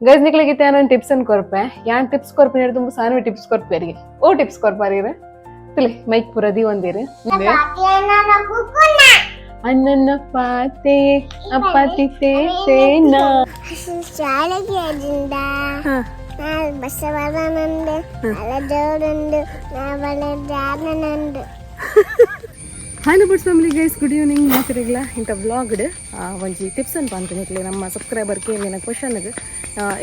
guys ನಿಕ್ಲಿಗೆ ನಾನು tips ಅನ್ನು ಕೊರ್ಪೆ ಯಾನ್ ಟಿಪ್ಸ್ ಕೊರ್ಪೆ ತುಂಬ ಸಾನವಿ ಟಿಪ್ಸ್ ಕೊರ್ಪೇರಿಗೆ ಓ ಟಿಪ್ಸ್ ಕೊರ್ಪಾರೀರ ತಿಳಿ ಮೈಕ್ ಪುರದಿ ಒಂದಿರು ಅಣ್ಣನ ಪಾತೆ ಅಪ್ಪಾತಿ ತೇನ ಶಾಲೆಗೆ ಬಸವನಂದು ಅಲಜೋಡುಂಡು ನಾವಳೆ ಜಾನನಂದು hello buds family guys good evening ಮಾತಿರಲ್ಲ ಇಂಥ ವ್ಲಾಗ್ಡ್ ಒಂಜಿ ಟಿಪ್ಸ್ ಅನ್ನು ಪಂಪನಿಕ್ಲಿ ನಮ್ಮ ಸಬ್ಸ್ಕ್ರೈಬರ್ಗೆ ಏನೇನು ಕ್ವಶನ್ಗೆ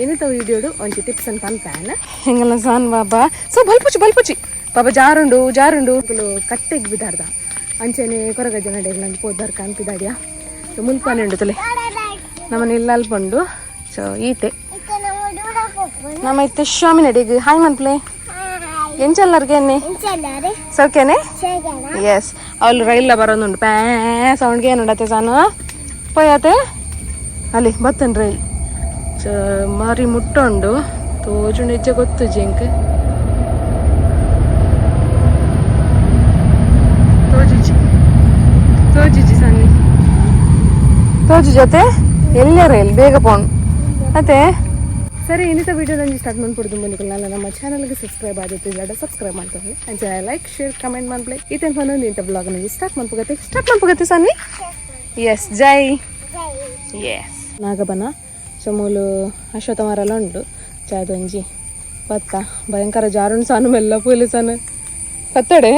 ಏನಿತ ವೀಡಿಯೋಡು ಒಂಜಿ ಟಿಪ್ಸ್ ಅನ್ನು ಪಂಪಾನ ಹೆಂಗಲ್ಲ ಸಾನ್ ಬಾಬಾ ಸೊ ಬಲ್ಪುಚಿ ಬಾಬಾ ಜಾರುಂಡು ಕಟ್ಟೆಗೆ ಬಿದ್ದಾರ್ದ ಅಂಚೆನೆ ಕೊರಗಜ್ಜ ನಡೆಯಲ್ಲ ನಂಗೆ ಪೋದ್ ಬರ್ಕ ಅಂತಿದ್ದಾಡ್ಯಾ ಸೊ ಮುಲ್ಪಾನೆ ತಲೆ ನಮ್ಮನೆ ಇಲ್ಲ ಅಲ್ಪಂಡು ಸೊ ಈತೆ ನಮ್ಮ ಇತ್ತೆ ಶಾಮಿ ನಡಿಗೆ ಹಾಯ್ ಮನ್ಪ್ಲೆ ಎಂಚಲ್ಲರ್ಗೆ ಸೌಖ್ಯನೇ ಎಸ್ ಅವಳು ರೈಲ್ಲ ಬರೋದುಂಡು ಪ್ಯಾ ಸೌಂಡ್ಗೆ ಏನುಂಡತ್ತೆ ಸಾನು ಪೋಯತೆ ಅಲ್ಲಿ ಬತ್ತನ್ ರೈಲ್ ಮಾರಿ ಮುಟ್ಟೊಂಡು ತೋಜು ನಿಜ ಗೊತ್ತು ಜಿಂಕ್ ತೋಜಿಜಿ ಸನ್ನಿ ತೋಜು ಜೊತೆ ಎಲ್ಲ ರೈಲ್ ಬೇಗ ಪೋಣ್ ಮತ್ತೆ ಸರಿ ಇನ್ನಿತ ವಿಡಿಯೋದಲ್ಲಿ ಸ್ಟಾರ್ಟ್ ಮಾಡ್ಕೊಡ್ದು ಬಂದಿಲ್ಲ ನಮ್ಮ ಚಾನಲ್ಗೆ ಸಬ್ಸ್ಕ್ರೈಬ್ ಆಗುತ್ತಿಲ್ಲ ಸಬ್ಸ್ಕ್ರೈಬ್ ಮಾಡ್ಕೊಳ್ಳಿ ಅಂಚೆ ಲೈಕ್ ಶೇರ್ ಕಮೆಂಟ್ ಮಾಡ್ಲಿ ಇತೇನು ಬಂದೊಂದು ಇಂಥ ಬ್ಲಾಗ್ನಲ್ಲಿ ಸ್ಟಾರ್ಟ್ ಮಾಡ್ಕೋಗತ್ತೆ ಸನ್ನಿ ಎಸ್ ಜೈ ಎಸ್ ನಾಗಬನ ಸೊಮೂಲು ಅಶ್ವತ್ಥ ಮರಲ್ಲ ಉಂಟು ಚಾದೊಂಜಿ ಪತ್ತ ಭಯಂಕರ ಜಾರುಣ್ ಸಾನು ಮೆಲ್ಲ ಪೂಲಿ ಸಾನು ಹತ್ತಡೆ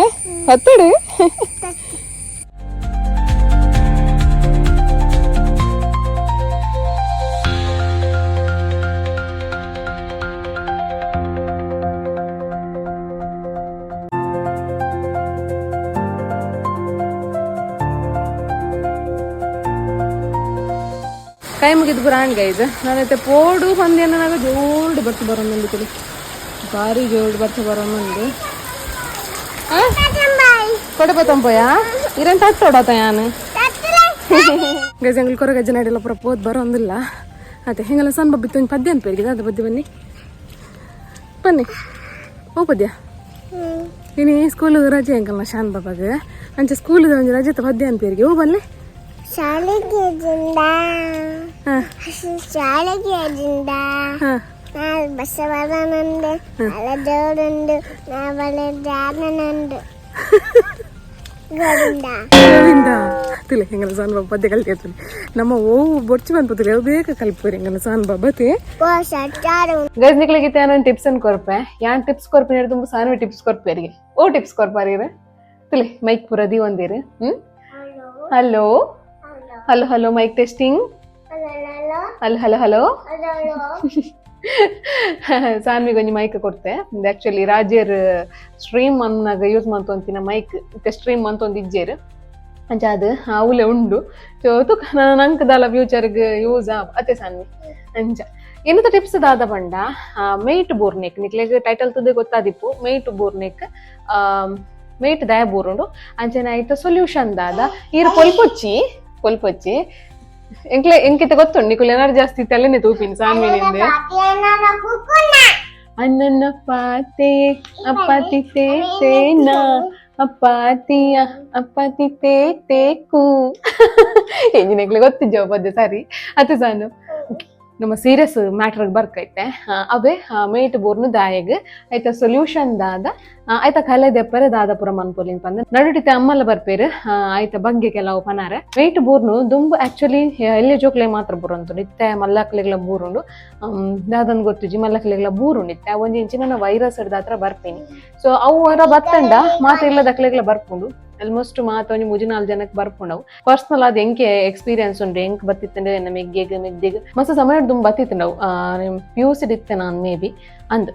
ಕೈ ಮುಗಿದು ಬರಾಂಗ ಇದು ನಾನೈತೆ ಪೋಡು ಪಂದ್ಯ ನನಗೆ ಜೋಡು ಬರ್ತು ಬರೋದು ತಿಳಿ ಭಾರಿ ಜೋಡು ಬರ್ತು ಬರೋದು ಕೊಡಬತ್ತಂಪಯ್ಯ ಇರಂತ ಹತ್ತೋಡತ ಯಾನು ಗಜಂಗ್ಳ ಕೊರ ಗಜ್ಜೆ ನಡಿಲ್ಲ ಪುರ ಪೋದ್ ಬರೋದಿಲ್ಲ ಅದೇ ಹಿಂಗೆಲ್ಲ ಸಣ್ಣ ಬಬ್ಬಿತ್ತು ಒಂದು ಪದ್ಯ ಅನ್ಪೇರಿಗೆ ಅದು ಬದ್ದಿ ಬನ್ನಿ ಓ ಪದ್ಯ ನೀನು ಸ್ಕೂಲ್ ರಜೆ ಅಂಕಲ್ನ ಶಾನ್ ಬಾಬಾಗೆ ಅಂಚೆ ಸ್ಕೂಲಿದ ಒಂದು ರಜೆ ಪದ್ಯ ಅನ್ಪೇರಿಗೆ ಓ ಬಲ್ಲೆ ಶಾಲೆಗೆ ಬಸವನಂದು ಅಲಜೋಡುಂಡು ನಾವಳೆ ಜಾನನಂದು ಗೋವಿಂದ ತಿಳಿ ಹೆಂಗಲ್ಲ ಸಾನ್ ಬಾಬಾ ಪದ್ಯ ಕಲ್ತಿರ್ತೀನಿ ನಮ್ಮ ಓ ಬೊಡ್ಚಿ ಬಂದ್ಪತ್ತಿಲ್ಲ ಬೇಗ ಕಲ್ಪೋರಿ ಹೆಂಗಲ್ಲ ಸಾನ್ ಬಾಬಾತಿ ಗೈಸ್ ನಿಕ್ಲಿಗೆ ನಾನು ಟಿಪ್ಸ್ ಅನ್ನು ಕೊರ್ಪೆ ಯಾನ್ ಟಿಪ್ಸ್ ಕೊರ್ಪೆ ತುಂಬ ಸಾನವಿ ಟಿಪ್ಸ್ ಕೊರ್ಪೇರಿಗೆ ಓ ಟಿಪ್ಸ್ ಕೊರ್ಪಾರೀರ ತಿಳಿ ಮೈಕ್ ಪುರದಿ ಒಂದಿರು hello hello hello mic testing hello ಸಾನ್ವಿಗೆ ಒಂಜಿ ಮೈಕ್ ಕೊಡ್ತೆ ಆಕ್ಚುಲಿ ರಾಜ್ಯರ್ ಸ್ಟ್ರೀಮ್ ಅನ್ನಾಗ ಯೂಸ್ ಮಾಡ್ತೊಂತಿನ ಮೈಕ್ ಸ್ಟ್ರೀಮ್ ಅಂತೊಂದು ಇಜ್ಜೇರು ಅಂಚ ಅದು ಅವಲೆ ಉಂಡು ಸೊ ನಂಗೆ ದಾಲ ಫ್ಯೂಚರ್ಗೆ ಯೂಸ್ ಅತ್ತೆ ಸಾನ್ವಿ ಅಂಚ ಇನ್ನೊಂದು ಟಿಪ್ಸ್ ದಾದ ಪಂಡ ಮೇಟ್ ಬೋರ್ನೆಕ್ ನಿಕ್ಲೆಗ್ ಟೈಟಲ್ ತುದೆ ಗೊತ್ತಾದಿಪ್ಪು ಮೇಟ್ ಬೋರ್ನೆಕ್ ಮೇಟ್ ದಯ ಬೋರುಂಡು ಅಂಚನೆ ಆಯ್ತು ಸೊಲ್ಯೂಷನ್ ದಾದ ಈರು ಪೊಲ್ಪೊಚ್ಚಿ ಎಂಕಿತ ಗೊತ್ತುಂಡು ನಿಕುಲ್ ಏನಾರು ಜಾಸ್ತಿ ತಲೆನೆ ತೂಪಿನ ಸಾನ್ವಿನಿಂದ ಅಣ್ಣನ ಪಾತೆ ಅಪ್ಪಾತಿ ತೇನ ಅಪ್ಪಾತಿ ತೇಕು ಎಂಜಿನೆಗ್ಲೆ ಗೊತ್ತಿದ್ದೇವ ಪದ್ಯ ಸಾರಿ ಅತ್ತೆ ಸಾನು ನಮ್ಮ ಸೀರಿಯಸ್ ಮ್ಯಾಟ್ರ್ ಬರ್ಕೈತೆ ಅವೇ ಮೇಟ್ ಬೋರ್ನು ದಾಯಗ್ ಐತ ಸೊಲ್ಯೂಷನ್ ದಾದ ಐತ ಕಲೆ ದೆಪ್ಪರೆ ದಾದ ಪುರ ಮನ್ಪೊಲಿನ್ ಪಂದ ನಡುಟಿತೆ ಅಮ್ಮಲ್ಲ ಬರ್ಪೇರು ಐತ ಬಗ್ಗೆ ಕೆಲವು ಪನಾರೆ ಮೇಟ್ ಬೋರ್ನು ದುಂಬು ಆಕ್ಚುಲಿ ಎಲ್ಲೆ ಜೋಕ್ಲೆ ಮಾತ್ರ ಬುರಂತು ನಿತ್ತೆ ಮಲ್ಲಕ್ಲೆಗ್ಲ ಬೂರುಂಡು ದಾದನ್ ಗೊತ್ತುಜಿ ಮಲ್ಲಕ್ಲೆಗ್ಲ ಬೂರುಂಡು ಇತ್ತೆ ಒಂಜಿ ಇಂಚಿನ ವೈರಸ್ ಹಿಡ್ದ ಹತ್ರ ಬರ್ಪೇನಿ ಸೊ ಅವು ಹೊರ ಬತ್ತಂಡ ಮಾತ್ರ ಇಲ್ಲದಕ್ಲೆಗ್ಲ ಬರ್ಪುಂಡು ಆಲ್ಮೋಸ್ಟ್ ಮಾತೊಂಜಿ 3-4 ಜನಕ್ಕೆ ಬರ್ಪುಂಡವು ಪರ್ಸನಲ್ ಅದು ಎಂಕೆ ಎಕ್ಸ್ಪೀರಿಯನ್ಸ್ ಉಂಡು ಎಂಕ್ ಬತ್ತಿತ್ತಂಡೆ ನನ್ನ ಮೆಗ್ಗೆಗ್ ಮಸ್ತ್ ಸಮಯ ತುಂಬ ಬತ್ತಿತ್ತಂಡವು PUC ಇತ್ತೆ ನಾನು ಮೇ ಬಿ ಅಂದ್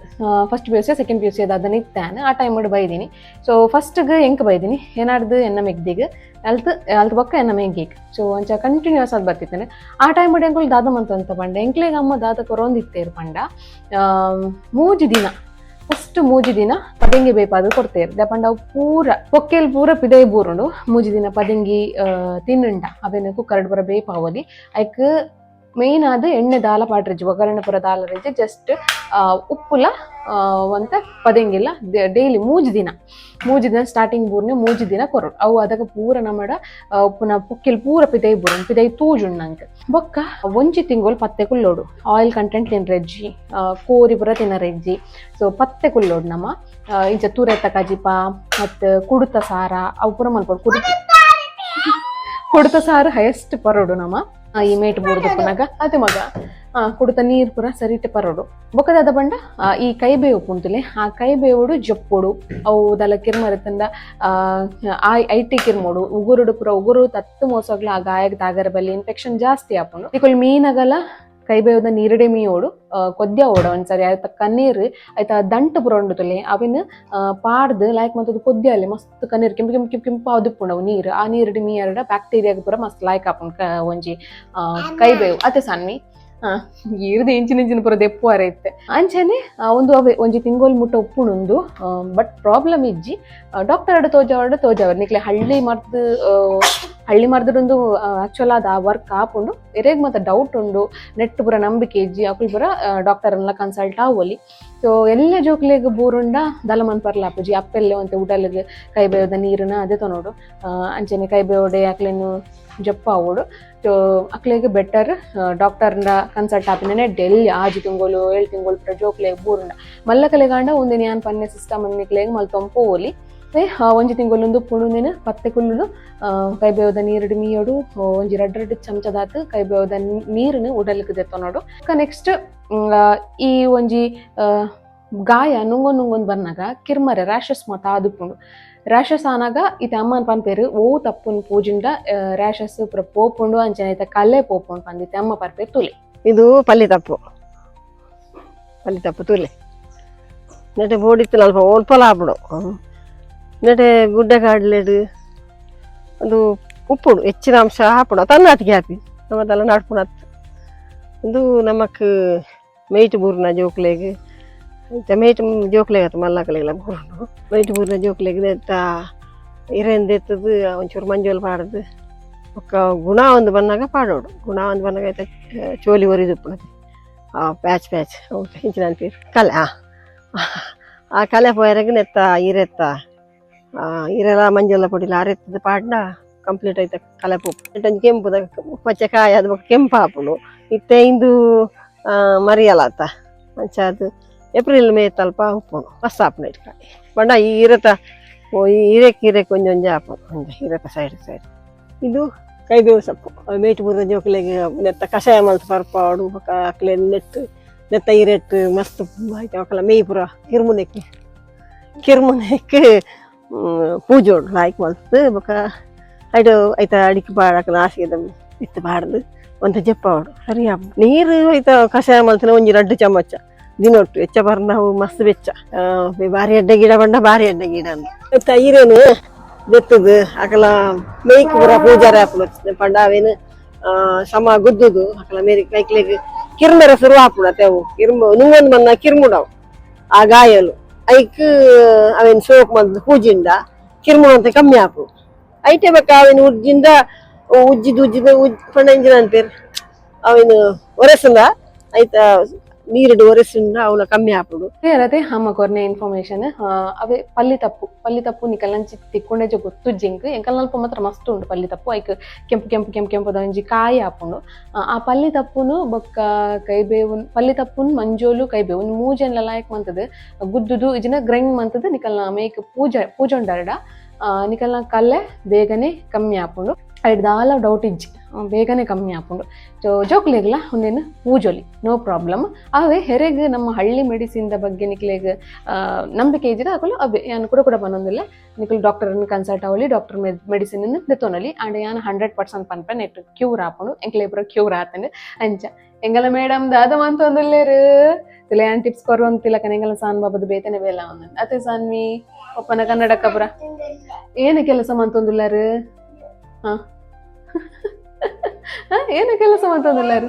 ಫಸ್ಟ್ PUC ಸೆಕೆಂಡ್ PUC ಅದನ್ನ ಇತ್ತೇನೆ ಆ ಟೈಮ್ ಬೈದೀನಿ ಸೊ ಫಸ್ಟ್ಗೆ ಎಂಕ್ ಬೈದೀನಿ ಏನಾಡ್ದು ಎನ್ನ ಮೆಗ್ದಿಗೆ ಅಲ್ತ್ ಬೊಕ್ಕ ಎನ್ನ ಮೆಗ್ಗಿಗೆ ಸೊ ಅಂಚ ಕಂಟಿನ್ಯೂಸ್ ಅದು ಬರ್ತಿತ್ತೇನೆ ಆ ಟೈಮ್ ಎಂಕುಲು ದಾದ ಮಂತ ಪಂಡ ಎಂಕ್ಲೆಗ್ ಅಮ್ಮ ದಾದ ಕೊರೊಂದಿತ್ತೇರು ಪಂಡ ಫಸ್ಟ್ 3 ದಿನ ಪದಂಗಿ ಬೇಪಾದು ಕೊಡ್ತೇರು ದಪಂಡ ಅವು ಪೂರ ಪೊಕ್ಕೇಲ್ ಪೂರ ಪಿದೈ ಬೂರುಂಡು 3 ದಿನ ಪದಂಗಿ ತಿನ್ನುಂಡ ಅವೇನು ಕುಕ್ಕರ್ಡ್ ಬರ ಬೇಪಾವಲಿ ಐಕ್ ಮೇನ್ ಆದ ಎಣ್ಣೆ ದಾಲ ಪಾಡ್ರಿಜ್ಜಿ ಒಗ್ಗರಣೆ ಪೂರ ದಾಲ ರೆಜ್ಜಿ ಜಸ್ಟ್ ಉಪ್ಪುಲ ಒಂತ ಪದೆಂಗಿಲ್ಲ ಡೈಲಿ ಮೂಜಿ ದಿನ ಸ್ಟಾರ್ಟಿಂಗ್ ಬೂರ್ನೆ ಮೂಜಿ ದಿನ ಕೊರಡು ಅವು ಅದಕ್ಕೆ ಪೂರ ನಮ್ಮಡ ಉಪ್ಪುನ ಪುಕ್ಕಿಲ್ ಪೂರ ಪಿದೈ ಬೂರನ್ ಪಿದೈ ತೂಜುಣ್ಣಂಗೆ ಬೊಕ್ಕ ಒಂಜಿ ತಿಂಗೋಲ್ ಪತ್ತೆ ಕುಲ್ಲೋಡು ಆಯಿಲ್ ಕಂಟೆಂಟ್ ತಿನ್ರೆಜ್ಜಿ ಕೋರಿ ಪೂರ ತಿನ್ನರೆಜ್ಜಿ ಸೊ ಪತ್ತೆ ಕುಲ್ಲೋಡು ನಮ್ಮ ಇಂಚ ತೂರೆತ್ತ ಕಜಿಪ ಮತ್ತು ಕುಡುತ ಸಾರ ಅವು ಪೂರ ಮಲ್ಪಡು ಕುಡುತ ಸಾರು ಹೈಯೆಸ್ಟ್ ಪರೋಡು ನಮ್ಮ ಈ ಮೇಟ್ ಬೋರ್ದು ಪುನಗ ಅದೇ ಮಗ ಕುಡುತ ನೀರು ಪೂರ ಸರಿಟೆ ಪರೋಡು ಬೊಕ್ಕದಾದ ಬಂಡ ಈ ಕೈಬೇವು ಪುಂತುಲೆ ಆ ಕೈಬೇವುಡು ಜಪ್ಪೊಡು ಅವು ದಲ ಕಿರ್ಮರತಂದ ಐಟಿ ಕಿರ್ಮೋಡು ಉಗುರುಡು ಪೂರ ಉಗುರು ತತ್ತು ಮೋಸಗ್ಲ ಆ ಗಾಯಕ್ಕೆ ತಾಗರ ಬಲ್ಲಿ ಇನ್ಫೆಕ್ಷನ್ ಜಾಸ್ತಿ ಆಪುಂಡು ಇಕೊಲ್ ಮೀನಗಲ ಕೈಬೇವದ ನೀರಡೆ ಮೀಯೋಡು ಕೊದ್ಯ ಓಡ ಒಂದ್ಸರಿ ಆಯ್ತ ಕಣ್ಣೀರು ಆಯ್ತಾ ದಂಟು ಪುರ ಉಂಡುತ್ತಲೆ ಅವಿನ ಪಾಡ್ದು ಲೈಕ್ ಮತ್ತದು ಕೊದ್ಯ ಅಲ್ಲಿ ಮಸ್ತ್ ಕಣ್ಣೀರು ಕೆಂಪು ಅದುಪ್ಪುಂಡವು ನೀರು ಆ ನೀರಡಿ ಮೀಯರಡ ಬ್ಯಾಕ್ಟೀರಿಯಾಗ ಪೂರ ಮಸ್ತ್ ಲೈಕ್ ಆಪುಂಡು ಒಂಜಿ ಕೈಬೇವು ಅತ್ತೆ ಸನ್ನಿ ಈರ್ದು ಇಂಚಿನ ಪೂರ ದೆಪ್ಪು ಅರೈತೆ ಅಂಚನೆ ಒಂದು ಅವೇ ಒಂಜಿ ತಿಂಗೋಲ್ ಮುಟ್ಟ ಉಪ್ಪುಣುಂದು ಬಟ್ ಪ್ರಾಬ್ಲಮ್ ಇಜ್ಜಿ ಡಾಕ್ಟರ್ ಅಡ ತೋಜಾವರ್ ನಿಕ್ಲೆ ಹಳ್ಳಿ ಮರ್ದೊಂದು ಆಕ್ಚುಲ್ ಅದ ವರ್ಕ್ ಆಪುಂಡು ಎರೆಗ್ ಮತ್ತೆ ಡೌಟ್ ಉಂಡು ನೆಟ್ ಪೂರ ನಂಬಿಕೆ ಇಜ್ಜಿ ಅಕುಲ್ ಪೂರ ಡಾಕ್ಟರ್ ಎಲ್ಲ ಕನ್ಸಲ್ಟ್ ಆವೊಲಿ ಸೊ ಎಲ್ಲ ಜೋಕ್ಲೆಗ್ ಬೂರುಂಡ ದಲಮನ್ ಪರ್ಲಾಪುಜಿ ಅಪ್ಪೆಲ್ಲೆ ಒಂತೆ ಉಡಲ್ಗೆ ಕೈಬೇವದ ನೀರನ್ನ ಅದೇ ತೊನೋಡು ಅಂಚನೆ ಕೈಬೇವಡೆ ಅಕ್ಲೇನು ಜಪ್ಪ ಆವೋಡು ಸೊ ಅಕ್ಲೆಗೆ ಬೆಟರ್ ಡಾಕ್ಟರ್ನ ಕನ್ಸಲ್ಟ್ ಆಪಿನೇ ಡೆಲ್ಲಿ 6 ತಿಂಗೋಲು 7 ತಿಂಗೋಲು ಪೂರ ಜೋಕ್ಲೆಗ್ ಬೂರುಂಡ ಮಲ್ಲ ಕಲೆಗಾಂಡ ಒಂದಿನ ಯಾನ್ ಪನ್ನೆ ಸಿಸ್ಟಮ್ ಅನ್ನಿಕ್ಲೆಗ್ ಮಲ್ತೊಂಪು ಓಲಿ ಒಂಜಿ ತಿಂಗೊಲೊಂದು ಪುಣುಂದಿನ ಪತ್ತೆ ಕುಲ್ಲುಡು ಕೈಬೇವದ ನೀರುಡು ಮೀಯೋಡು ಒಂಜಿ 2 ಚಮಚದಾತು ಕೈಬೇವದ ನೀರನ್ನು ಉಡಲಿಕ್ಕೆ ದೆತ್ತೊನೋಡು ನೆಕ್ಸ್ಟ್ ಈ ಒಂಜಿ ಗಾಯ ನುಂಗೊಂದು ಬರ್ನಾಗ ಕಿರ್ಮರೆ ರ್ಯಾಷಸ್ ಮತ ಆದುಪ್ಪುಂಡು ರ್ಯಾಷಸ್ ಆನಾಗ ಇತ್ತೆ ಅಮ್ಮನ ಪನ್ಪೇರು ಓ ತಪ್ಪುನ್ ಪೂಜಿಂಡ ರ್ಯಾಷಸ್ ಪೂರ ಪೋಪುಂಡು ಅಂಚನೆ ಐತೆ ಕಲ್ಲೆ ಪೋಪುಂಡು ಪಂದಿತ್ತೆ ಅಮ್ಮ ಪರ್ಪೇರು ತುಲೆ ಇದು ಪಲ್ಲಿ ತಪ್ಪು ತುಲೆ ನೆಟೆ ಬೋಡಿತ್ತು ಅಲ್ಪ ಒಲ್ಪಲ ಆಪುಡು ನೆಟೆ ಗುಡ್ಡ ಕಾಡ್ಲೆಡು ಅದು ಉಪ್ಪುಡು ಹೆಚ್ಚಿನ ಅಂಶ ಹಾಪುಡು ತನ್ನಾಟಿಗೆ ಹಾಪಿ ನಮ್ಮದೆಲ್ಲ ನಡ್ಪುಣತ್ತು ಇದು ನಮಕ್ ಮೇಯ್ಟ್ ಬೂರ್ನ ಜೋಕ್ಲೆಗ್ ಮೇಯ್ಟ್ ಜೋಕ್ಲೆಗ್ ಆಯ್ತು ಮಲ್ಲಕಲೆಗೆಲ್ಲ ಬೂರ್ನು ಮೇಯ್ಟ್ ಬೂರ್ನ ಜೋಕ್ಲೆಗ್ ಎತ್ತ ಇರೆಂದು ಎತ್ತದು ಒಂಚೂರು ಮಂಜೋಲ್ ಪಾಡದು ಒಕ್ಕ ಗುಣ ಒಂದು ಬಂದಾಗ ಪಾಡೋಡು ಗುಣ ಒಂದು ಬಂದಾಗ ಆಯ್ತಾ ಚೋಲಿ ಒರಿದು ಉಪ್ಪುಣತಿ ಪ್ಯಾಚ್ ಹೌದು ಹಿಂಚಿನ ಅಂತೀರಿ ಕಲೆ ಆ ಕಲೆ ಪೋಯರಾಗ ನೆತ್ತ ಇರೆತ್ತ ಇರೆಲ್ಲ ಮಂಜೆಲ್ಲ ಪೊಡಿಲ ಅರೆತ್ತದ ಪಾಡ್ನ ಕಂಪ್ಲೀಟ್ ಆಯ್ತ ಕಲೆ ಪೋಪು ಕೆಂಪುದ ಪಚ್ಚಕಾಯಿ ಅದು ಕೆಂಪು ಹಾಪುಡು ಇತ್ತೆ ಇಂದು ಮರಿಯಲ್ಲ ಆತ ಮಂಚ ಅದು ಏಪ್ರಿಲ್ ಮೇ ತಲ್ಪ ಉಪ್ಪುಡು ಮಸ್ತ್ ಹಾಪುಣ ಇಟ್ಕಾಯಿ ಬಣ್ಣ ಈ ಇರತ್ತ ಇರೆಕ್ಕೆ ಒಂಜೊಂಜೆ ಹಾಪುಡು ಒಂಜ ಇರತ್ತ ಸೈಡ್ ಇದು ಕೈಬೇವು ಸೊಪ್ಪು ಮೇಟ್ ಬೂರ್ದ ಜೋಕ್ಲೆಗೆ ನೆತ್ತ ಕಷಾಯ ಮಲ್ತು ಪರ್ಪಾಡು ಅಕ್ಲೆ ನೆತ್ತ ಇರೆಟ್ಟು ಮಸ್ತ್ ಆಯ್ತು ಅಕ್ಕಲ ಮೇಯ್ ಪುರ ಕಿರ್ಮುನೆಕ್ಕೆ ಪೂಜೋಡು ಲಾಯ್ಕ್ ಮಲ್ತು ಬೊಕ ಐಟು ಐತ ಅಡಿಕೆ ಬಾಡಕಲ ಹಾಸಿಗೆ ಇತ್ತು ಬಾಡ್ದು ಒಂದು ಜಪ್ಪಾವಡು ಸರಿ ನೀರು ಐತ ಕಷಾಯ ಮಲ್ತಿನ ಒಂಜಿ 2 ಚಮಚ ದಿನೊಟ್ಟು ಹೆಚ್ಚ ಬರ್ನಾವು ಮಸ್ತ್ ಬೆಚ್ಚ ಬಾರಿ ಎಡ್ಡೆ ಗಿಡ ಬಂಡ ಬಾರಿ ಎಡ್ಡೆ ಗಿಡ ಅಂತ ಈರೇನು ಬೆತ್ತದು ಅಕಲ ಮೇಯ್ಕ್ ಪೂರ ಪೂಜಾರ ಹಾಪುಡು ಪಂಡ ಅವೇನು ಸಮ ಗುದ್ದುದು ಅಕಲ ಮೇರಿ ಕೈಕ್ಲೆಗ್ ಕಿರ್ಮೆರ ಶುರು ಹಾಪುಡು ಅವು ನುಂಗೊಂದು ಮನ್ನ ಕಿರ್ಮುಡವು ಆ ಗಾಯಲು ಐಕ್ ಅವೇನು ಸೋಪ್ ಮದ್ದು ಪೂಜಿಂದ ಕಿರ್ಮು ಅಂತ ಕಮ್ಮಿ ಹಾಪು ಐಟೆ ಬೇಕಾ ಅವೇನು ಉಜ್ಜಿದ ಪಂಡ ಇಂಜಿನ ಅಂತೀರಿ ಅವೇನು ಒರೆಸಲ್ಲ ಆಯ್ತಾ ನೀರುಡು ಒರೆಸಿಂದ ಅವಳ ಕಮ್ಮಿ ಹಾಪುಡು ಅದೇ ಅಮ್ಮ ಕೊರ್ನೆ ಇನ್ಫಾರ್ಮೇಶನ್ ಅವೇ ಪಲ್ಲಿ ತಪ್ಪು ನಿಕಲ್ನ ತಿಕ್ಕೊಂಡೆ ಗೊತ್ತು ಜಿಂಕ್ ಎಂಕಲ್ ನಲ್ಪ ಮಾತ್ರ ಮಸ್ತ್ ಉಂಡು ಪಲ್ಲಿ ತಪ್ಪು ಐಕ್ ಕೆಂಪು ಒಂಜಿ ಕಾಯಿ ಹಾಪುಂಡು ಆ ಪಲ್ಲಿ ತಪ್ಪುನು ಬೊಕ್ಕ ಕೈಬೇವು ಪಲ್ಲಿ ತಪ್ಪುನ್ ಮಂಜೋಲು ಕೈಬೇವು ಮೂಜೆನ್ಲ ಲಾಯ್ಕ್ ಮಂತದ ಗುದ್ದುದು ಇಜಿನ ಗ್ರೈಂಡ್ ಮಂತದ ನಿಕಲ್ನ ಮೇಕ್ ಪೂಜೆ ಉಂಡಾರಡ ನಿಕಲ್ನ ಕಲ್ಲೆ ಬೇಗನೆ ಕಮ್ಮಿ ಹಾಪುಂಡು ಐಟ್ ದಾಲ ಡೌಟ್ ಇಜ್ಜಿ ಬೇಗನೆ ಕಮ್ಮಿ ಹಾಪುಂಡು ಜೋಕ್ಲೆಗ್ಲ ಒಂದೇನು ಪೂಜೊಲಿ ನೋ ಪ್ರಾಬ್ಲಮ್ ಅವೇ ಹೆರೆಗ್ ನಮ್ಮ ಹಳ್ಳಿ ಮೆಡಿಸಿನ್ ಬಗ್ಗೆ ನಿಕ್ಲೆಗ್ ನಂಬಿಕೆ ಇದ್ದಿರ ಹಾಕಲು ಅವೇ ಯಾನು ಕೂಡ ಬಂದೊಂದಿಲ್ಲ ನಿಕಲ್ ಡಾಕ್ಟರ್ನ ಕನ್ಸಲ್ಟ್ ಅವಲಿ ಡಾಕ್ಟರ್ ಮೆಡಿಸಿನ್ ದೆತ್ತೊನಲಿ ಆಂಡ್ ಯಾನು 100% ಪನ್ಪೆ ನೆಟ್ ಕ್ಯೂರ್ ಹಾಪುಂಡು ಎಂಕ್ಲೆ ಪೂರ ಕ್ಯೂರ್ ಆತಂಡು ಅಂಚ ಎಂಗಲ ಮೇಡಮ್ ದಾದ ಮಂತೊಂದುಲ್ಲೇರು ತಿಲೆ ಆನ್ ಟಿಪ್ಸ್ ಕೊರುವಂತಿಲ್ಲ ಕನೆಂಗಲ ಸಾನ್ ಬಾಬದು ಬೇತನೆ ಬೇಲ ಒಂದಂದು ಅತೆ ಸಾನ್ವಿ ಒಪ್ಪನ ಕನ್ನಡಕ್ಕ ಪುರ ಏನು ಕೆಲಸ ಮಂತೊಂದುಲ್ಲಾರು ಏನು ಕೆಲಸ ಮಂತೊಂದುಲ್ಲಾರು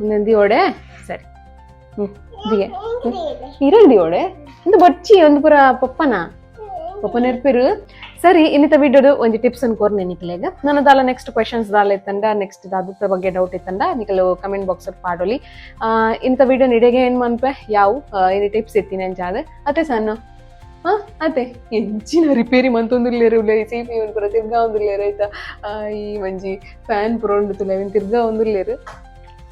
ನೆಂದಿ ಓಡೆ ಸರಿ ದಿಗೆ ಇರಂಡಿ ಓಡೆ ಒಂದು ಬಚ್ಚಿ ಒಂದು ಪುರ ಪಪ್ಪನ ನೆರ್ಪಿರು ಸರಿ ಇನ್ನಿತ ವಿಡಿಯೋಡು ಒಂಜಿ ಟಿಪ್ಸ್ ಅನ್ನು ಕೋರ್ನೆ ನಿಕ್ಲೆಗ್ ನನ್ನದಾಲ ನೆಕ್ಸ್ಟ್ ಕ್ವೆಶನ್ಸ್ ದಾಲ ಇತ್ತಂಡ ನೆಕ್ಸ್ಟ್ ಅದ್ರ ಬಗ್ಗೆ ಡೌಟ್ ಇತ್ತಂಡ ನಿಕಲು ಕಮೆಂಟ್ ಬಾಕ್ಸ್ ಪಾಡೋಲಿ ಇಂಥ ವಿಡಿಯೋ ನಿಡೆಗೆ ಏನ್ ಮನ್ಪೆ ಯಾವು ini ಟಿಪ್ಸ್ ಎತ್ತಿನ ಅಂಚಾದ ಅತ್ತೆ ಸಣ್ಣ ಅತ್ತೆ ಎಂಚಿನ ರಿಪೇರಿ ಮಂತೊಂದುಲ್ಲೇರು ಈ ಸಿಪಿ ಒಂದು ಪೂರ ತಿರ್ಗಾ ಒಂದುಲ್ಲೇರು ಆಯ್ತಾ ಈ ಮಂಜಿ ಫ್ಯಾನ್ ಪೂರ ಉಂಡು ತುಲೆವಿನ ತಿರ್ಗಾ ಒಂದುಲ್ಲೇರು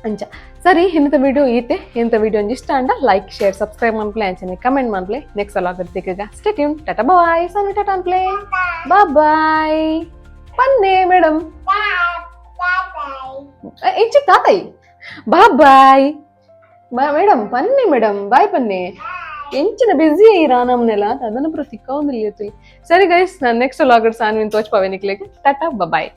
ಅಂಚ ಸರಿ ಇಂಥ ವಿಡಿಯೋ ಈತೆ ಇಂಥ ವಿಡಿಯೋ ಇಷ್ಟ ಅಂಡ ಲೈಕ್ ಶೇರ್ ಸಬ್ಸ್ಕ್ರೈಬ್ ಮಾಡ್ಪ್ಲೆ ಅಂಚನೆ ಕಮೆಂಟ್ ಮಾಡ್ಪ್ಲೆ ನೆಕ್ಸ್ಟ್ ಸಲ ಬರ್ತಿಗ ಸ್ಟೇ ಟ್ಯೂನ್ ಟಾಟಾ ಬಾಯ್ ಸಣ್ಣ ಟಾಟಾ ಅನ್ಪ್ಲೆ ಬಾಯ್ ಪನ್ನೆ ಮೇಡಮ್ ಇಂಚಿ ತಾತಾಯಿ ಬಾಯ್ ಮೇಡಮ್ ಪನ್ನೆ ಮೇಡಮ್ ಬಾಯ್ ಪನ್ನೆ ಎಂಚಿನ ಬಿಸಿ ಇರಾ ನಮ್ನೆಲ್ಲ ಅದನ್ನ ಪೂರ ತಿಕ್ಕ ಒಂದಿಲ್ಲ ಸರಿ ಗೈಸ್ ನಾನು ನೆಕ್ಸ್ಟ್ ಲಾಗಡ್ ಸಾನ್ವಿನ್ ತೋಚ್ಪಾವೆ ನಿಕ್ಲೆಗೆ ಟಾಟಾ ಬಾಯ್